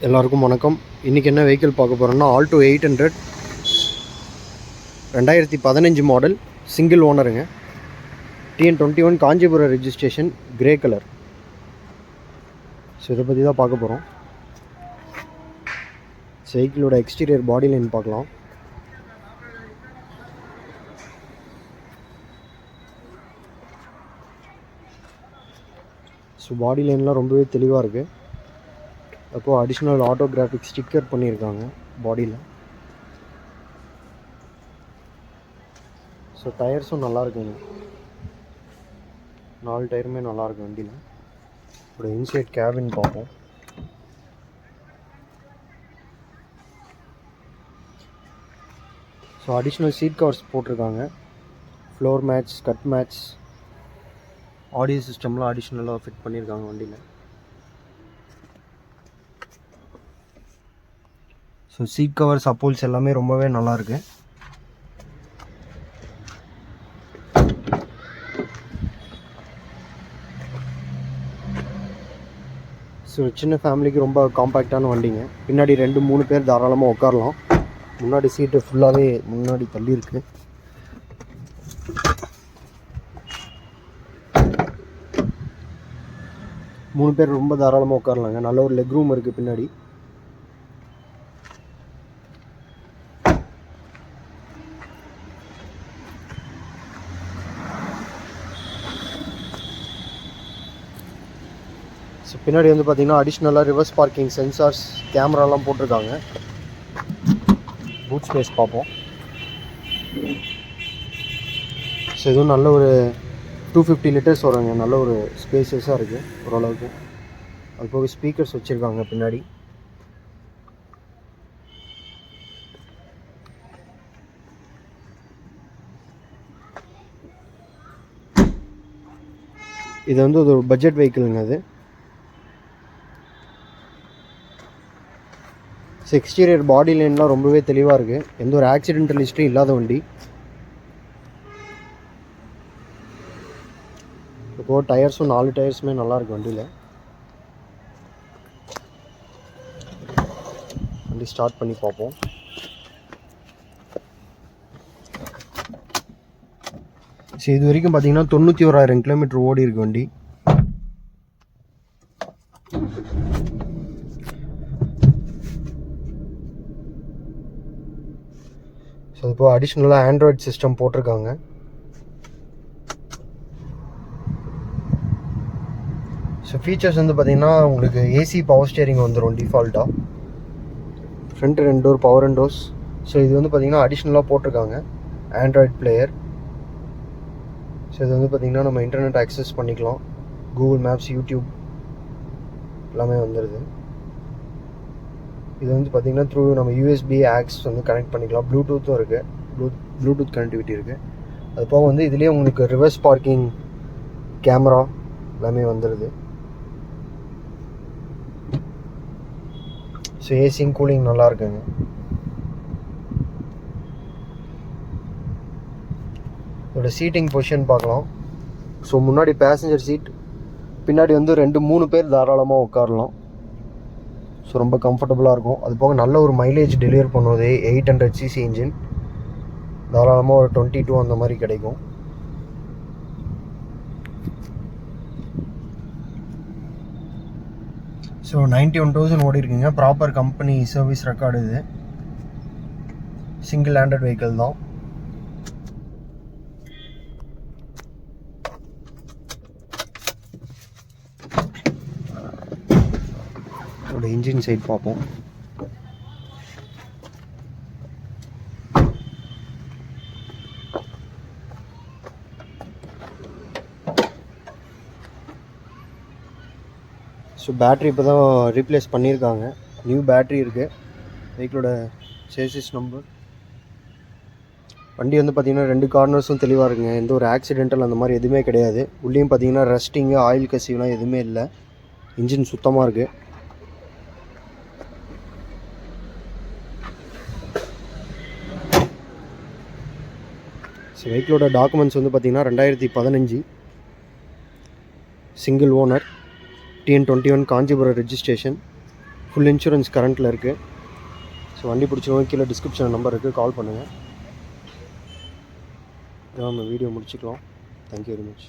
எல்லாருக்கும் வணக்கம். இன்றைக்கி என்ன வெஹிக்கிள் பார்க்க போகிறோம்னா ஆல்டோ 800 2015 மாடல், சிங்கிள் ஓனருங்க. TN21 Kanchipuram registration, grey colour. So இதை பற்றி தான் பார்க்க போகிறோம். வெஹிக்கிளோட எக்ஸ்டீரியர் பாடி லைன் பார்க்கலாம். ஸோ பாடி லைன்லாம் ரொம்பவே தெளிவாக இருக்குது. அப்போது அடிஷ்னல் ஆட்டோகிராஃபிக் ஸ்டிக்கர் பண்ணியிருக்காங்க பாடியில். ஸோ டயர்ஸும் நல்லா இருக்குங்க, 4 டயருமே நல்லாயிருக்கு வண்டியில். இப்போது இன்சைட் கேபின் பார்ப்போம். ஸோ அடிஷ்னல் சீட் கவர்ஸ் போட்டிருக்காங்க. Floor mats, cut mats, audio சிஸ்டம்லாம் அடிஷ்னலாக ஃபிட் பண்ணியிருக்காங்க வண்டியில். ஸோ சீட் கவர்ஸ், அப்போல்ஸ் எல்லாமே ரொம்பவே நல்லாயிருக்கு. ஸோ சின்ன ஃபேமிலிக்கு ரொம்ப காம்பேக்டான வண்டிங்க. பின்னாடி 2-3 பேர் தாராளமாக உட்காரலாம். முன்னாடி சீட்டு ஃபுல்லாகவே முன்னாடி தள்ளி இருக்குது. மூணு பேர் ரொம்ப தாராளமாக உட்காரலாங்க. நல்ல ஒரு லெக் ரூம் இருக்குது பின்னாடி. ஸோ பின்னாடி வந்து பார்த்திங்கன்னா அடிஷ்னலாக ரிவர்ஸ் பார்க்கிங் சென்சார்ஸ், கேமராலாம் போட்டிருக்காங்க. பூட் ஸ்பேஸ் பார்ப்போம். ஸோ இதுவும் நல்ல ஒரு 250 லிட்டர்ஸ் வருங்க. நல்ல ஒரு ஸ்பேஸஸாக இருக்குது ஓரளவுக்கு. அது போக ஸ்பீக்கர்ஸ் வச்சுருக்காங்க பின்னாடி. இது வந்து ஒரு பட்ஜெட் வெஹிக்கிளுங்க. அது எக்ஸ்டீரியர் பாடி லைன்லாம் ரொம்பவே தெளிவாக இருக்குது. எந்த ஒரு ஆக்சிடென்டல் ஹிஸ்ட்ரி இல்லாத வண்டி. இப்போது டயர்ஸும் 4 டயர்ஸுமே நல்லாயிருக்கு வண்டியில். வண்டி ஸ்டார்ட் பண்ணி பார்ப்போம். சரி, இது வரைக்கும் பார்த்தீங்கன்னா 91,000 கிலோமீட்டர் ஓடி இருக்கு வண்டி. ஸோ இப்போ அடிஷ்னலாக ஆண்ட்ராய்ட் சிஸ்டம் போட்டிருக்காங்க. ஸோ ஃபீச்சர்ஸ் வந்து பார்த்திங்கன்னா உங்களுக்கு ஏசி பவர் ஸ்டியரிங் வந்துடும் டிஃபால்ட்டாக. Front 2 door power Windows. So இது வந்து பார்த்திங்கன்னா அடிஷ்னலாக போட்டிருக்காங்க ஆண்ட்ராய்ட் பிளேயர். ஸோ இது வந்து பார்த்திங்கன்னா நம்ம இன்டர்நெட் ஆக்சஸ் பண்ணிக்கலாம். கூகுள் மேப்ஸ், யூடியூப் எல்லாமே வந்துடுது. இது வந்து பார்த்திங்கன்னா த்ரூ நம்ம யூஎஸ்பி ஆக்ஸ் வந்து கனெக்ட் பண்ணிக்கலாம். ப்ளூடூத்தும் இருக்குது, ப்ளூடூத் கனெக்டிவிட்டி இருக்குது. அது போக வந்து இதுலேயே உங்களுக்கு ரிவர்ஸ் பார்க்கிங் கேமரா எல்லாமே வந்துடுது. ஸோ ஏசிங், கூலிங் நல்லா இருக்குங்க. இதோட சீட்டிங் பொசிஷன் பார்க்கலாம். ஸோ முன்னாடி பேசஞ்சர் சீட், பின்னாடி வந்து 2-3 பேர் தாராளமாக உட்காரலாம். ஸோ ரொம்ப கம்ஃபர்டபுளாக இருக்கும். அது போக நல்ல ஒரு மைலேஜ் டெலிவர் பண்ணுவது 800cc இன்ஜின். தாராளமாக ஒரு 22 அந்த மாதிரி கிடைக்கும். ஸோ 91,000 ஓடி இருக்குங்க. Proper company service record. இது சிங்கிள் ஹேண்டட் வெஹிக்கிள் தான். அதோட இன்ஜின் சைட் பார்ப்போம். ஸோ பேட்ரி இப்போ தான் ரீப்ளேஸ் பண்ணியிருக்காங்க. நியூ பேட்ரி இருக்குது. வெஹிக்கிளோட சேசிஸ் நம்பர். வண்டி வந்து பார்த்திங்கன்னா 2 கார்னர்ஸும் தெளிவாக இருக்குங்க. எந்த ஒரு ஆக்சிடென்டல் அந்த மாதிரி எதுவுமே கிடையாது. உள்ளேயும் பார்த்திங்கன்னா ரஸ்டிங்கு, ஆயில் கசிவ்லாம் எதுவுமே இல்லை. இன்ஜின் சுத்தமாக இருக்குது. ஸோ வெஹிக்கிளோட டாக்குமெண்ட்ஸ் வந்து பார்த்திங்கன்னா 2015 single owner, TN21 Kanchipuram registration. Full insurance கரண்ட்டில் இருக்குது. ஸோ வண்டி பிடிச்சவங்க கீழே டிஸ்கிரிப்ஷன் நம்பர் இருக்குது, கால் பண்ணுங்கள். இதான் நம்ம வீடியோ முடிச்சுக்கலாம். Thank you very much.